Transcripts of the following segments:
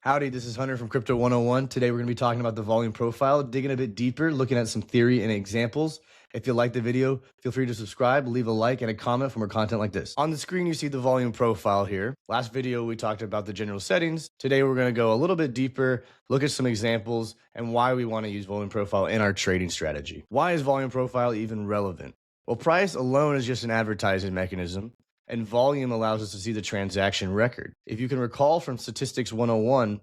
Howdy, this is Hunter from Crypto 101. Today we're going to be talking about the volume profile, digging a bit deeper, looking at some theory and examples. If you like the video, feel free to subscribe, leave a like, and a comment for more content like this. On the screen, you see the volume profile here. Last video, we talked about the general settings. Today, we're going to go a little bit deeper, look at some examples, and why we want to use volume profile in our trading strategy. Why is volume profile even relevant? Well, price alone is just an advertising mechanism, and volume allows us to see the transaction record. If you can recall from Statistics 101,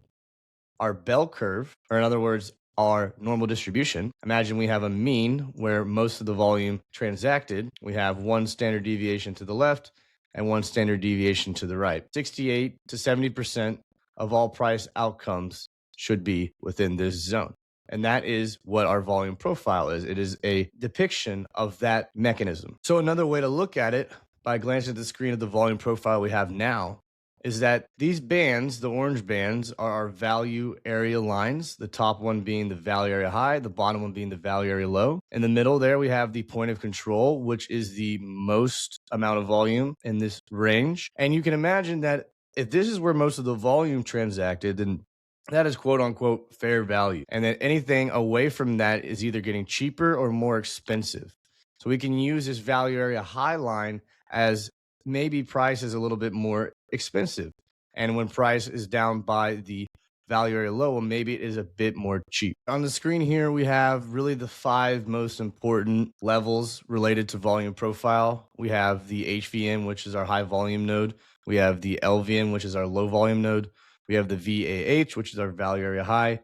our bell curve, or in other words, our normal distribution. Imagine we have a mean where most of the volume transacted. We have one standard deviation to the left and one standard deviation to the right. 68 to 70% of all price outcomes should be within this zone. And that is what our volume profile is. It is a depiction of that mechanism. So another way to look at it, by glancing at the screen of the volume profile we have now, is that these bands, the orange bands, are our value area lines, the top one being the value area high, the bottom one being the value area low. In the middle there, we have the point of control, which is the most amount of volume in this range. And you can imagine that if this is where most of the volume transacted, then that is quote unquote fair value. And that anything away from that is either getting cheaper or more expensive. So we can use this value area high line as maybe price is a little bit more expensive. And when price is down by the value area low, well, maybe it is a bit more cheap. On the screen here, we have really the 5 most important levels related to volume profile. We have the HVM, which is our high volume node. We have the LVM, which is our low volume node. We have the VAH, which is our value area high,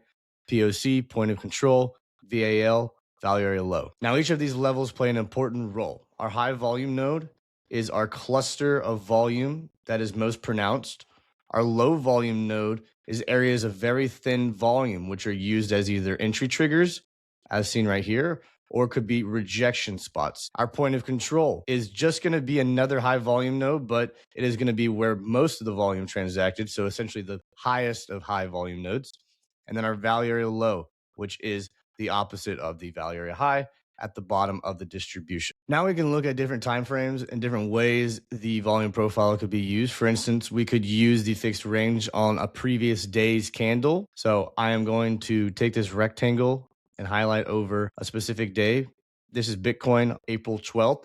POC, point of control, VAL, value area low. Now, each of these levels play an important role. Our high volume node is our cluster of volume that is most pronounced. Our low volume node is areas of very thin volume, which are used as either entry triggers, as seen right here, or could be rejection spots. Our point of control is just going to be another high volume node, but it is going to be where most of the volume transacted. So essentially the highest of high volume nodes. And then our value area low, which is the opposite of the value area high, at the bottom of the distribution. Now we can look at different time frames and different ways the volume profile could be used. For instance, we could use the fixed range on a previous day's candle. So I am going to take this rectangle and highlight over a specific day. This is Bitcoin, April 12th.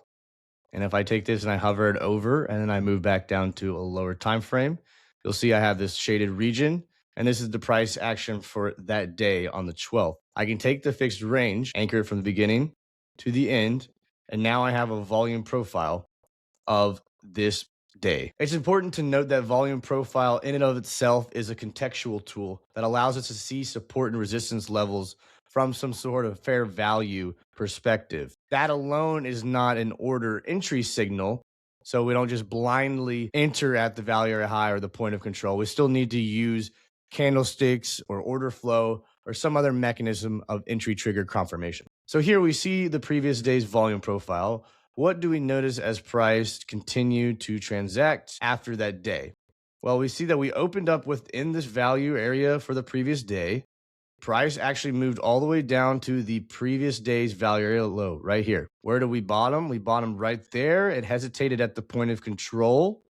And if I take this and I hover it over and then I move back down to a lower time frame, you'll see I have this shaded region. And this is the price action for that day on the 12th. I can take the fixed range, anchor it from the beginning to the end, and now I have a volume profile of this day. It's important to note that volume profile in and of itself is a contextual tool that allows us to see support and resistance levels from some sort of fair value perspective. That alone is not an order entry signal, so we don't just blindly enter at the value area high or the point of control. We still need to use candlesticks or order flow or some other mechanism of entry trigger confirmation. So here we see the previous day's volume profile. What do we notice as price continue to transact after that day? Well, we see that we opened up within this value area for the previous day. Price actually moved all the way down to the previous day's value area low right here. Where do we bottom? We bottomed right there. It hesitated at the point of control,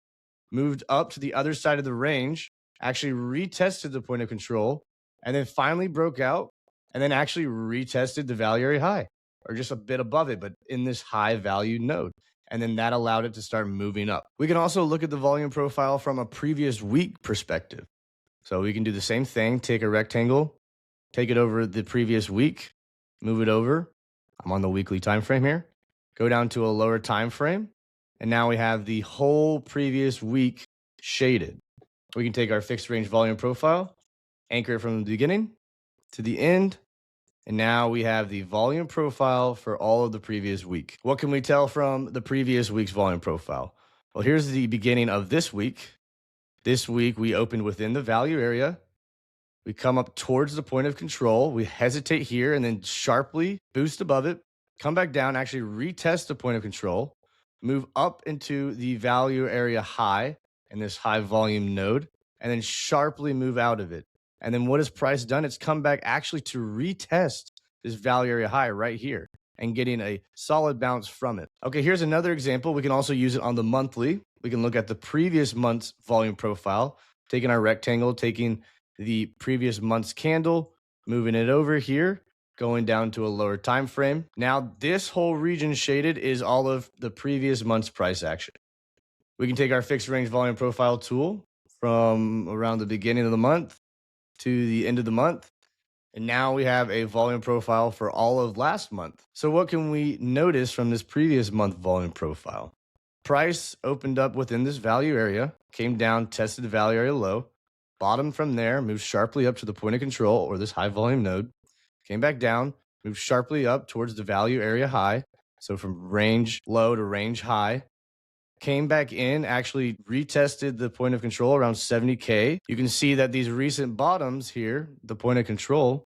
moved up to the other side of the range, actually retested the point of control, and then finally broke out, and then actually retested the value area high, or just a bit above it, but in this high value node. And then that allowed it to start moving up. We can also look at the volume profile from a previous week perspective. So we can do the same thing, take a rectangle, take it over the previous week, move it over. I'm on the weekly time frame here. Go down to a lower time frame, and now we have the whole previous week shaded. We can take our fixed range volume profile, anchor it from the beginning to the end, and now we have the volume profile for all of the previous week. What can we tell from the previous week's volume profile? Well, here's the beginning of this week. This week, we opened within the value area. We come up towards the point of control. We hesitate here and then sharply boost above it, come back down, actually retest the point of control, move up into the value area high in this high volume node, and then sharply move out of it. And then what has price done? It's come back actually to retest this value area high right here and getting a solid bounce from it. Okay, here's another example. We can also use it on the monthly. We can look at the previous month's volume profile, taking our rectangle, taking the previous month's candle, moving it over here, going down to a lower time frame. Now, this whole region shaded is all of the previous month's price action. We can take our fixed range volume profile tool from around the beginning of the month to the end of the month. And now we have a volume profile for all of last month. So what can we notice from this previous month volume profile? Price opened up within this value area, came down, tested the value area low, bottomed from there, moved sharply up to the point of control or this high volume node, came back down, moved sharply up towards the value area high. So from range low to range high, came back in, actually retested the point of control around 70K. You can see that these recent bottoms here, the point of control,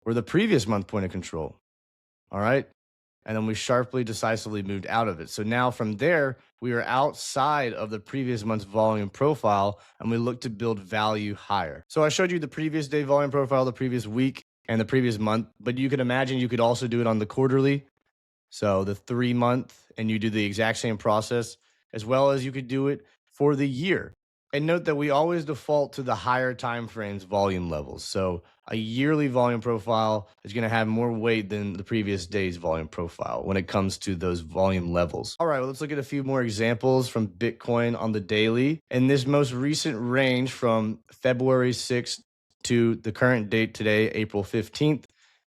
were the previous month point of control. All right. And then we sharply, decisively moved out of it. So now from there, we are outside of the previous month's volume profile and we look to build value higher. So I showed you the previous day volume profile, the previous week, and the previous month, but you could imagine you could also do it on the quarterly. So the 3 month, and you do the exact same process, as well as you could do it for the year. And note that we always default to the higher time frames volume levels. So a yearly volume profile is going to have more weight than the previous day's volume profile when it comes to those volume levels. All right, well, let's look at a few more examples from Bitcoin on the daily. In this most recent range from February 6th to the current date today, April 15th,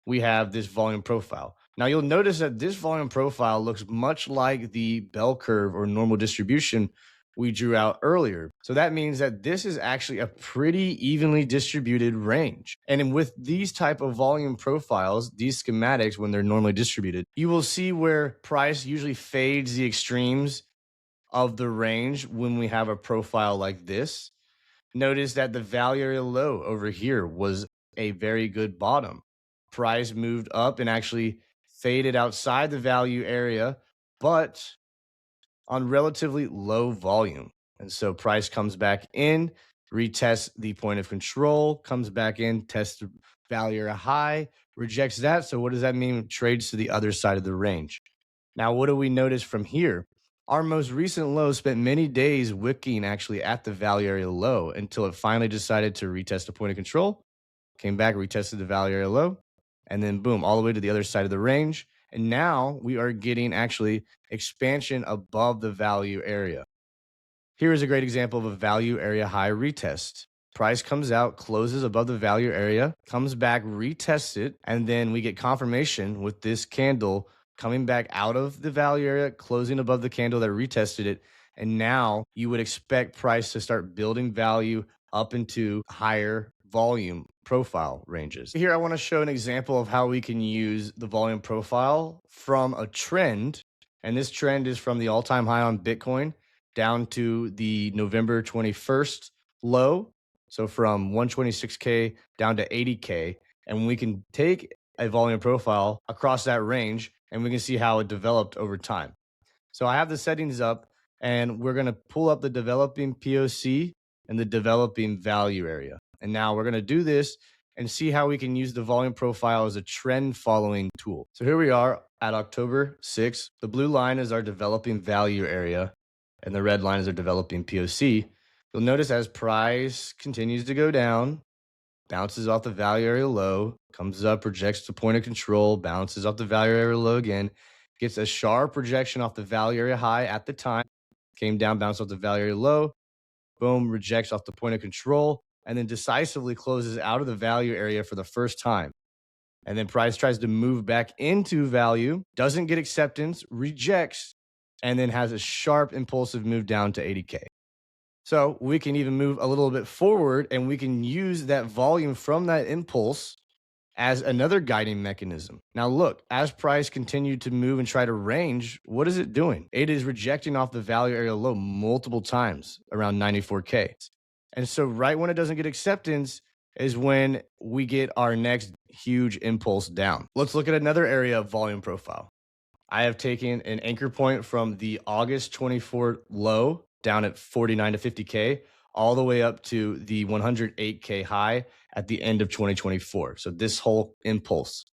we have this volume profile. Now you'll notice that this volume profile looks much like the bell curve or normal distribution we drew out earlier. So that means that this is actually a pretty evenly distributed range. And with these type of volume profiles, these schematics, when they're normally distributed, you will see where price usually fades the extremes of the range when we have a profile like this. Notice that the value area low over here was a very good bottom. Price moved up and actually faded outside the value area, but on relatively low volume. And so price comes back in, retests the point of control, comes back in, tests the value area high, rejects that. So what does that mean? Trades to the other side of the range. Now, what do we notice from here? Our most recent low spent many days wicking actually at the value area low until it finally decided to retest the point of control, came back, retested the value area low, and then boom, all the way to the other side of the range. And now we are getting actually expansion above the value area. Here is a great example of a value area high retest. Price comes out, closes above the value area, comes back, retests it, and then we get confirmation with this candle coming back out of the value area, closing above the candle that retested it. And now you would expect price to start building value up into higher volume profile ranges. Here, I want to show an example of how we can use the volume profile from a trend. And this trend is from the all-time high on Bitcoin down to the November 21st low. So from 126K down to 80K. And we can take a volume profile across that range and we can see how it developed over time. So I have the settings up and we're going to pull up the developing POC and the developing value area. And now we're going to do this and see how we can use the volume profile as a trend following tool. So here we are at October 6th. The blue line is our developing value area and the red line is our developing POC. You'll notice as price continues to go down, bounces off the value area low, comes up, rejects the point of control, bounces off the value area low again, gets a sharp rejection off the value area high at the time, came down, bounced off the value area low, boom, rejects off the point of control, and then decisively closes out of the value area for the first time. And then price tries to move back into value, doesn't get acceptance, rejects, and then has a sharp impulsive move down to 80K. So we can even move a little bit forward and we can use that volume from that impulse as another guiding mechanism. Now look, as price continued to move and try to range, what is it doing? It is rejecting off the value area low multiple times around 94K. And so right when it doesn't get acceptance is when we get our next huge impulse down. Let's look at another area of volume profile. I have taken an anchor point from the August 24 low down at 49 to 50K all the way up to the 108K high at the end of 2024. So this whole impulse.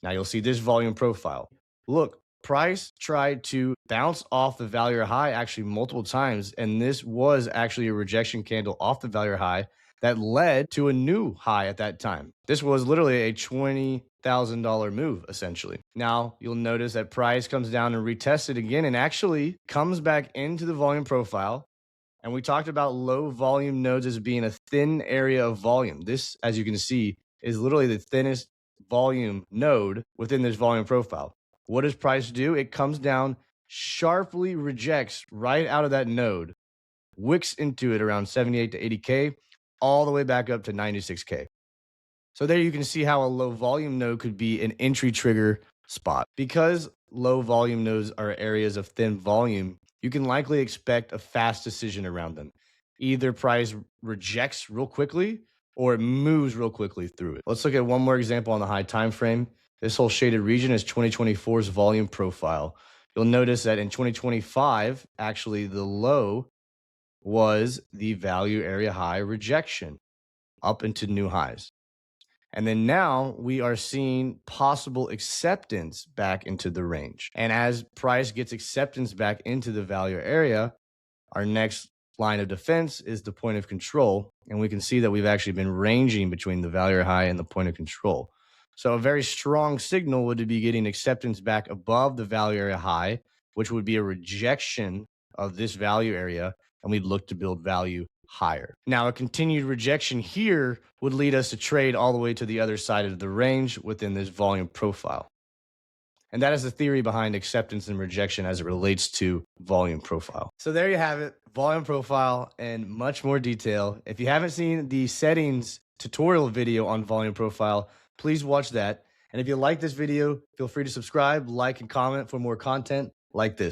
Now you'll see this volume profile. Look, price tried to bounce off the value high actually multiple times. And this was actually a rejection candle off the value high that led to a new high at that time. This was literally a $20,000 move, essentially. Now, you'll notice that price comes down and retests it again and actually comes back into the volume profile. And we talked about low volume nodes as being a thin area of volume. This, as you can see, is literally the thinnest volume node within this volume profile. What does price do? It comes down, sharply rejects right out of that node, wicks into it around 78 to 80K, all the way back up to 96K. So there you can see how a low volume node could be an entry trigger spot. Because low volume nodes are areas of thin volume, you can likely expect a fast decision around them. Either price rejects real quickly or it moves real quickly through it. Let's look at one more example on the high time frame. This whole shaded region is 2024's volume profile. You'll notice that in 2025, actually the low was the value area high rejection up into new highs. And then now we are seeing possible acceptance back into the range. And as price gets acceptance back into the value area, our next line of defense is the point of control. And we can see that we've actually been ranging between the value area high and the point of control. So a very strong signal would be getting acceptance back above the value area high, which would be a rejection of this value area. And we'd look to build value higher. Now, a continued rejection here would lead us to trade all the way to the other side of the range within this volume profile. And that is the theory behind acceptance and rejection as it relates to volume profile. So there you have it, volume profile in much more detail. If you haven't seen the settings tutorial video on volume profile, please watch that. And if you like this video, feel free to subscribe, like, and comment for more content like this.